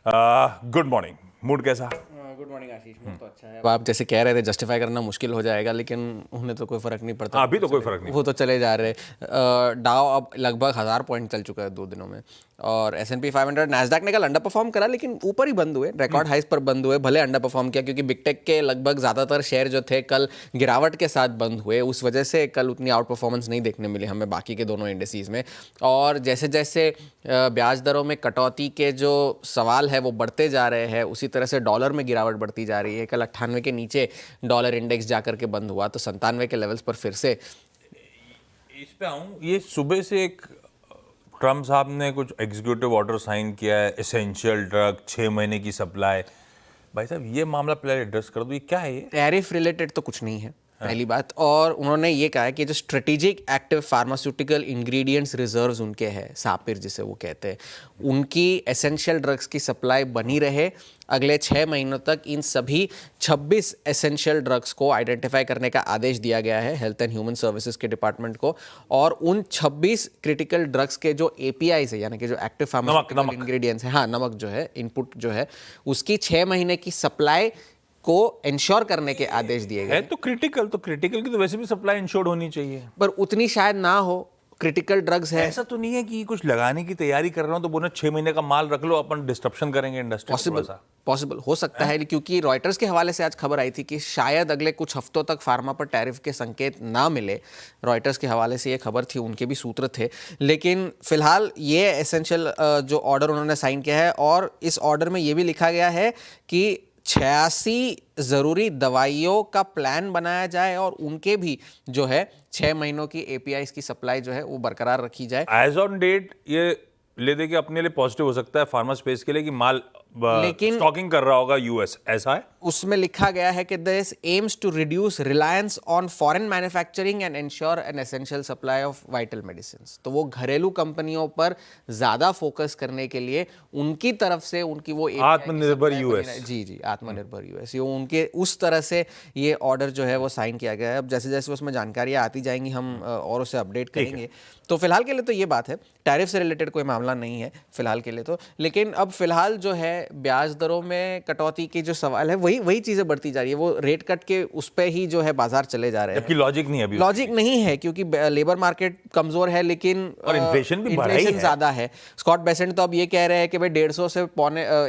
Good morning, mood कैसा? Good morning आशीष, mood तो अच्छा है। अब आप जैसे कह रहे थे जस्टिफाई करना मुश्किल हो जाएगा, लेकिन उन्हें तो कोई फर्क नहीं पड़ता। अभी तो कोई फर्क नहीं, वो तो चले जा रहे। डाउ अब लगभग 1000 पॉइंट चल चुका है 2 दिनों में। और S&P 500, नैस्डैक ने कल अंडर परफॉर्म करा, लेकिन ऊपर ही बंद हुए, रिकॉर्ड हाइस पर बंद हुए। भले अंडर परफॉर्म किया क्योंकि बिग टेक के लगभग ज़्यादातर शेयर जो थे कल गिरावट के साथ बंद हुए, उस वजह से कल उतनी आउट परफॉर्मेंस नहीं देखने मिली हमें बाकी के दोनों इंडिसेस में। और जैसे जैसे ब्याज दरों में कटौती के जो सवाल है वो बढ़ते जा रहे हैं, उसी तरह से डॉलर में गिरावट बढ़ती जा रही है। कल 98 के नीचे डॉलर इंडेक्स जाकर के बंद हुआ, तो 97 के लेवल्स पर फिर से। इस पे आऊं, ये सुबह से एक ट्रम्प साहब ने कुछ एग्जीक्यूटिव ऑर्डर साइन किया है, एसेंशियल ड्रग 6 महीने की सप्लाई। भाई साहब, ये मामला पहले एड्रेस कर दो, ये क्या है? ये टैरिफ रिलेटेड तो कुछ नहीं है, पहली बात। और उन्होंने ये कहा है कि जो strategic active pharmaceutical ingredients reserves उनके हैं, सापिर जिसे वो कहते हैं, उनकी एसेंशियल ड्रग्स की सप्लाई बनी रहे अगले 6 महीनों तक। इन सभी 26 एसेंशियल ड्रग्स को आइडेंटिफाई करने का आदेश दिया गया है हेल्थ एंड ह्यूमन सर्विसेज के डिपार्टमेंट को। और उन 26 क्रिटिकल ड्रग्स के जो APIs है, यानी कि जो एक्टिव फार्मास्यूटिकल इंग्रेडिएंट्स हैं, हाँ नमक जो है, इनपुट जो है, उसकी 6 महीने की सप्लाई को इंश्योर करने के आदेश दिए गए। तो क्रिटिकल की तो वैसे भी सप्लाई इंश्योर्ड होनी चाहिए, पर उतनी शायद ना हो। क्रिटिकल ड्रग्स है, ऐसा तो नहीं है कि कुछ लगाने की तैयारी कर रहा हूं तो बोले 6 महीने का माल रख लो, अपन डिस्ट्रप्शन करेंगे इंडस्ट्री। पॉसिबल हो सकता है, क्योंकि रॉयटर्स के हवाले से आज खबर आई थी कि शायद अगले कुछ हफ्तों तक फार्मा पर टैरिफ के संकेत ना मिले। रॉयटर्स के हवाले से ये खबर थी, उनके भी सूत्र थे। लेकिन फिलहाल ये एसेंशियल जो ऑर्डर उन्होंने साइन किया है, और इस ऑर्डर में ये भी लिखा गया है कि 86 ज़रूरी दवाइयों का प्लान बनाया जाए और उनके भी जो है 6 महीनों की APIs की सप्लाई जो है वो बरकरार रखी जाए। एज ऑन डेट ये ले दे के अपने लिए पॉजिटिव हो सकता है फार्मा स्पेस के लिए कि माल लेकिन स्टॉकिंग कर रहा होगा US, ऐसा है? उसमें लिखा गया है कि this aims to reduce reliance on foreign manufacturing and ensure an essential supply of vital medicines. तो वो घरेलू कंपनियों पर ज्यादा फोकस करने के लिए उनकी तरफ से उनकी वो आत्मनिर्भर US, जी आत्मनिर्भर US, ये उनके उस तरह से ये ऑर्डर जो है वो साइन किया गया है। अब जैसे जैसे उसमें जानकारियां आती जाएंगी हम और उसे अपडेट करेंगे। तो फिलहाल के लिए तो ये बात है, टैरिफ से रिलेटेड कोई मामला नहीं है फिलहाल के लिए तो। लेकिन अब फिलहाल जो है ब्याज दरों में कटौती की जो सवाल है वही चीजें बढ़ती जा रही है। वो रेट कट के उस पे ही जो है बाजार चले जा रहे हैं, जबकि लॉजिक नहीं है अभी। लॉजिक नहीं है क्योंकि लेबर मार्केट कमजोर है, लेकिन और इन्फ्लेशन भी बढ़ा ही है, ज्यादा है। स्कॉट बेसेंट तो अब ये कह रहे हैं कि भाई 150 से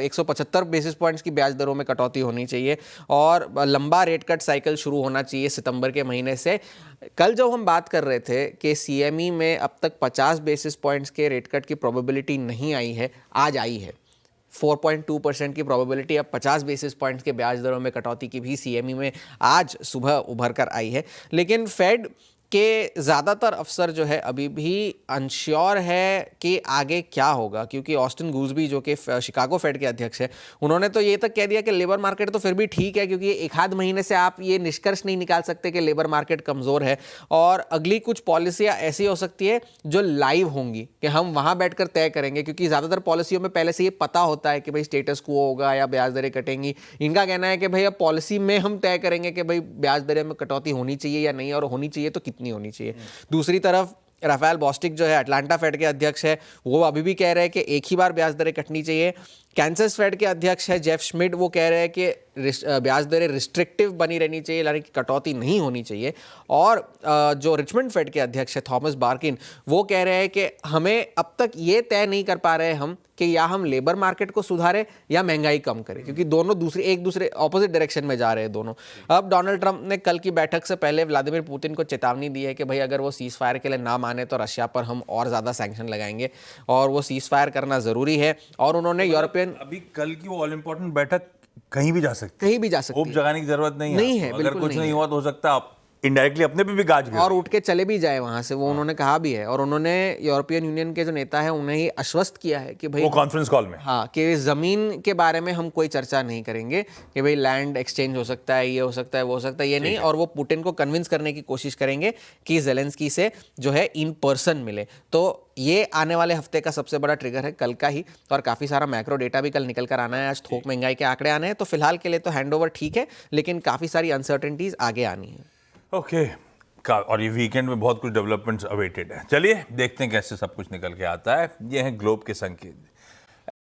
175 बेसिस पॉइंट्स की ब्याज दरों में कटौती होनी चाहिए और लंबा रेट कट साइकिल शुरू होना चाहिए सितंबर के महीने से। कल जब हम बात कर रहे थे कि CME में अब तक 50 बेसिस पॉइंट्स के रेट कट की प्रोबेबिलिटी नहीं आई है, आज आई है। 4.2% की प्रोबेबिलिटी, अब 50 बेसिस पॉइंट्स के ब्याज दरों में कटौती की भी CME में आज सुबह उभर कर आई है। लेकिन फेड के ज़्यादातर अफसर जो है अभी भी अनश्योर है कि आगे क्या होगा, क्योंकि ऑस्टिन गूल्सबी जो कि शिकागो फेड के अध्यक्ष है, उन्होंने तो ये तक कह दिया कि लेबर मार्केट तो फिर भी ठीक है, क्योंकि एक आध महीने से आप ये निष्कर्ष नहीं निकाल सकते कि लेबर मार्केट कमज़ोर है। और अगली कुछ पॉलिसियाँ ऐसी हो सकती है जो लाइव होंगी कि हम वहाँ बैठकर तय करेंगे, क्योंकि ज़्यादातर पॉलिसियों में पहले से ये पता होता है कि भाई स्टेटस क्वो होगा या ब्याज दरें कटेंगी। इनका कहना है कि भाई अब पॉलिसी में हम तय करेंगे कि भाई ब्याज दरें में कटौती होनी चाहिए या नहीं, और होनी चाहिए तो कितनी होनी चाहिए। दूसरी तरफ राफेल बॉस्टिक जो है अटलांटा फेड के अध्यक्ष है, वो अभी भी कह रहे हैं कि एक ही बार ब्याज दरें कटनी चाहिए। कैंसस फेड के अध्यक्ष है जेफ श्मिड, वो कह रहे हैं कि ब्याज दरें रिस्ट्रिक्टिव बनी रहनी चाहिए, यानी कि कटौती नहीं होनी चाहिए। और जो रिचमंड फेड के अध्यक्ष है थॉमस बार्किन, वो कह रहे हैं कि हमें अब तक ये तय नहीं कर पा रहे हम कि या हम लेबर मार्केट को सुधारें या महंगाई कम करें, क्योंकि दोनों एक दूसरे ऑपोजिट डायरेक्शन में जा रहे हैं दोनों। अब डोनाल्ड ट्रंप ने कल की बैठक से पहले व्लादिमीर पुतिन को चेतावनी दी है कि भाई अगर वो सीज फायर के लिए ना माने तो रशिया पर हम और ज़्यादा सैंक्शन लगाएंगे और वो सीज फायर करना ज़रूरी है। और उन्होंने यूरोपियन, अभी कल की वो ऑल इंपॉर्टेंट बैठक कहीं भी जा सकती है, होप जगाने की जरूरत नहीं है। अगर कुछ नहीं हुआ तो हो सकता है इनडायरेक्टली अपने पे भी गाज गिरे और उठ के चले भी जाए वहां से, वो उन्होंने कहा भी है। और उन्होंने यूरोपियन यूनियन के जो नेता है उन्हें ही आश्वस्त किया है कि भाई वो कॉन्फ्रेंस कॉल में, हाँ, कि जमीन के बारे में हम कोई चर्चा नहीं करेंगे, कि भाई लैंड एक्सचेंज हो सकता है, ये हो सकता है, वो हो सकता है, ये नहीं। और वो पुतिन को कन्विंस करने की कोशिश करेंगे कि जेलेंस्की से जो है इन पर्सन मिले। तो ये आने वाले हफ्ते का सबसे बड़ा ट्रिगर है कल का ही। और काफ़ी सारा मैक्रो डेटा भी कल निकल कर आना है। आज थोक महंगाई के आंकड़े आने हैं। तो फिलहाल के लिए तो हैंडओवर ठीक है, लेकिन काफ़ी सारी अनसर्टेनिटीज आगे आनी है। ओके और ये वीकेंड में बहुत कुछ डेवलपमेंट्स अवेटेड है। चलिए देखते हैं कैसे सब कुछ निकल के आता है। ये है ग्लोब के संकेत।